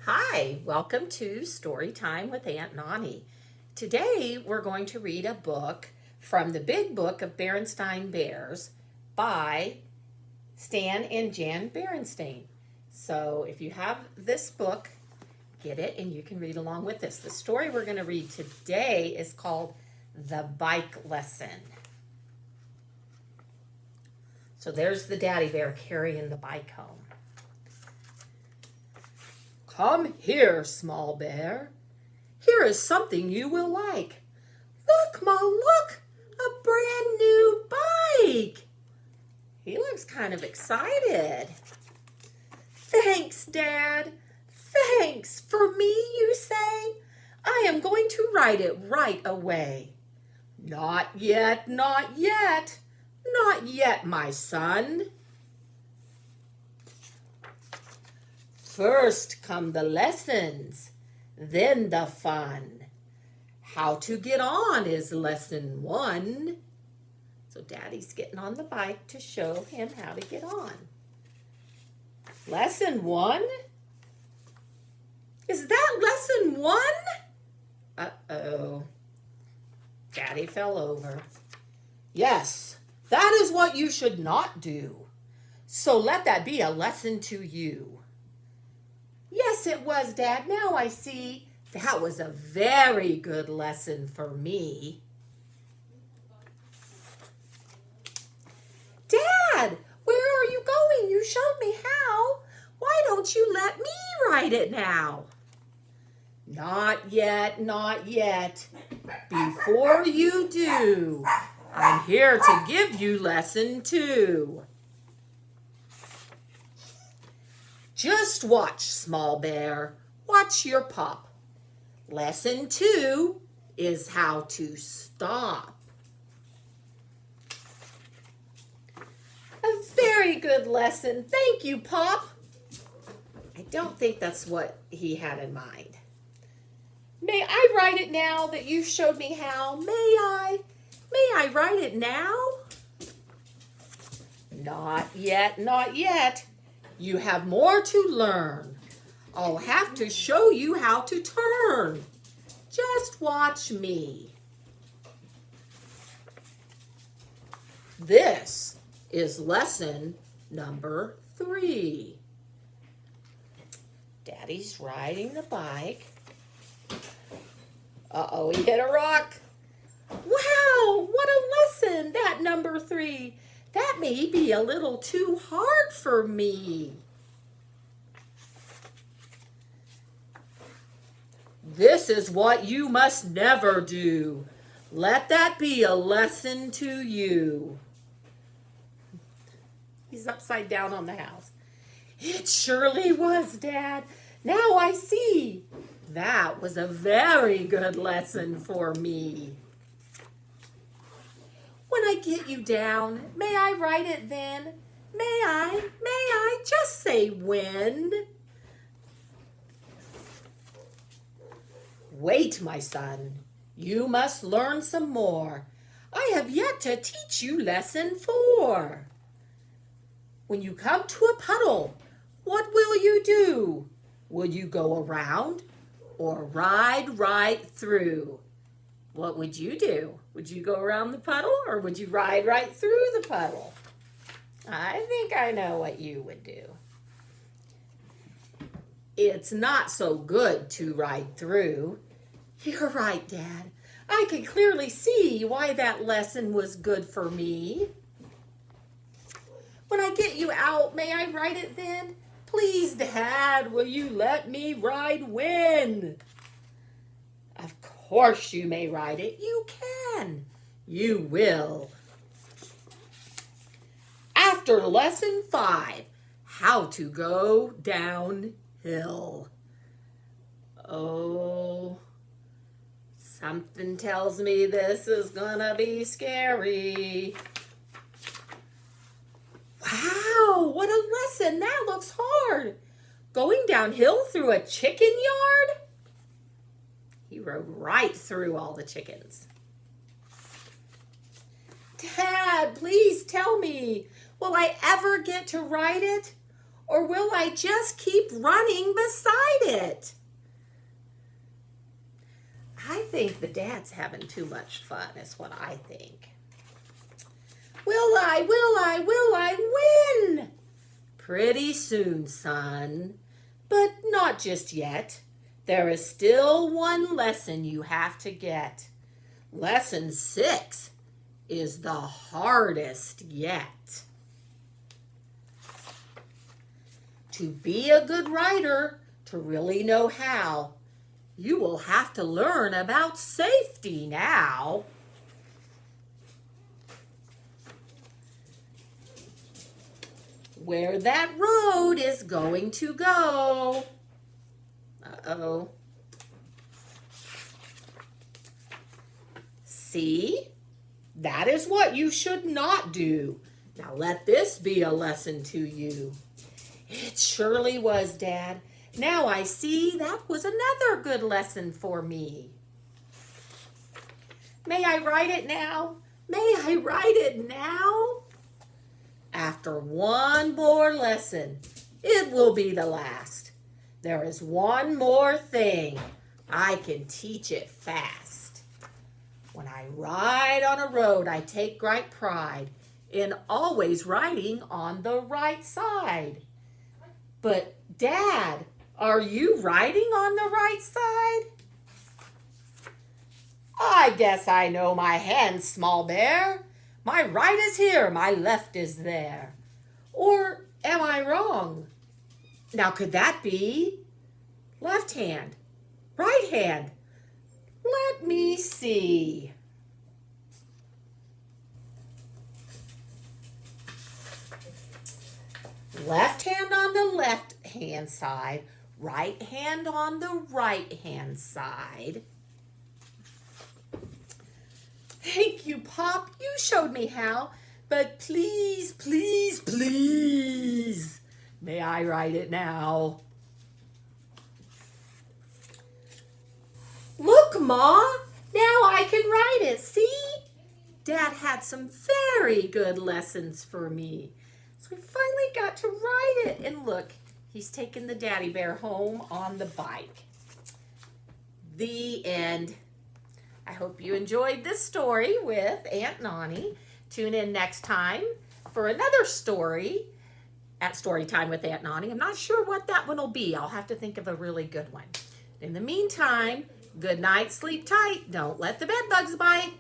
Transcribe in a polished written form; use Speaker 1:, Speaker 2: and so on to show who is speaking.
Speaker 1: Hi, welcome to Story Time with Aunt Nani. Today we're going to read a book from the Big Book of Berenstain Bears by Stan and Jan Berenstain. So if you have this book, get it and you can read along with us. The story we're going to read today is called The Bike Lesson. So there's the daddy bear carrying the bike home. Come here, small bear. Here is something you will like. Look, Ma, look! A brand new bike! He looks kind of excited. Thanks, Dad. Thanks. For me, you say? I am going to ride it right away. Not yet, not yet. Not yet, my son. First come the lessons, then the fun. How to get on is lesson 1. So Daddy's getting on the bike to show him how to get on. Lesson 1? Is that lesson 1? Uh-oh. Daddy fell over. Yes, that is what you should not do. So let that be a lesson to you. Yes, it was, Dad. Now I see. That was a very good lesson for me. Dad, where are you going? You showed me how. Why don't you let me ride it now? Not yet, not yet. Before you do, I'm here to give you lesson 2. Just watch, small bear. Watch your pup. Lesson 2 is how to stop. A very good lesson. Thank you, Pop. I don't think that's what he had in mind. May I write it now that you showed me how? May I? May I write it now? Not yet, not yet. You have more to learn. I'll have to show you how to turn. Just watch me. This is lesson number 3. Daddy's riding the bike. Uh-oh, he hit a rock. Wow, what a lesson, that number 3. That may be a little too hard for me. This is what you must never do. Let that be a lesson to you. He's upside down on the house. It surely was, Dad. Now I see. That was a very good lesson for me. When I get you down, may I write it then? May I just say when? Wait, my son. You must learn some more. I have yet to teach you lesson 4. When you come to a puddle, what will you do? Will you go around or ride right through? What would you do? Would you go around the puddle or would you ride right through the puddle? I think I know what you would do. It's not so good to ride through. You're right, Dad. I can clearly see why that lesson was good for me. When I get you out, may I write it then? Please, Dad, will you let me ride when? Of course you may ride it. You can. You will. After lesson 5, how to go downhill. Oh, something tells me this is gonna be scary. Wow, what a lesson. That looks hard. Going downhill through a chicken yard? He rode right through all the chickens. Dad, please tell me, will I ever get to ride it? Or will I just keep running beside it? think the dad's having too much fun, is what I think. Will I win? Pretty soon, son. But not just yet. There is still one lesson you have to get. Lesson 6 is the hardest yet. To be a good writer, to really know how, you will have to learn about safety now. Where that road is going to go. Uh-oh. See? That is what you should not do. Now let this be a lesson to you. It surely was, Dad. Now I see that was another good lesson for me. May I write it now? May I write it now? After one more lesson, it will be the last. There is one more thing. I can teach it fast. When I ride on a road, I take great pride in always riding on the right side. But, Dad, are you riding on the right side? I guess I know my hand, small bear. My right is here, my left is there. Or am I wrong? Now, could that be left hand, right hand? Let me see. Left hand on the left hand side, right hand on the right hand side. Thank you, Pop. You showed me how. But please, please, please, may I write it now? Look, Ma, now I can write it, see? Dad had some very good lessons for me. So I finally got to write it. And look, he's taking the daddy bear home on the bike. The end. I hope you enjoyed this story with Aunt Nani. Tune in next time for another story at Storytime with Aunt Nani. I'm not sure what that one will be. I'll have to think of a really good one. In the meantime, good night, sleep tight. Don't let the bed bugs bite.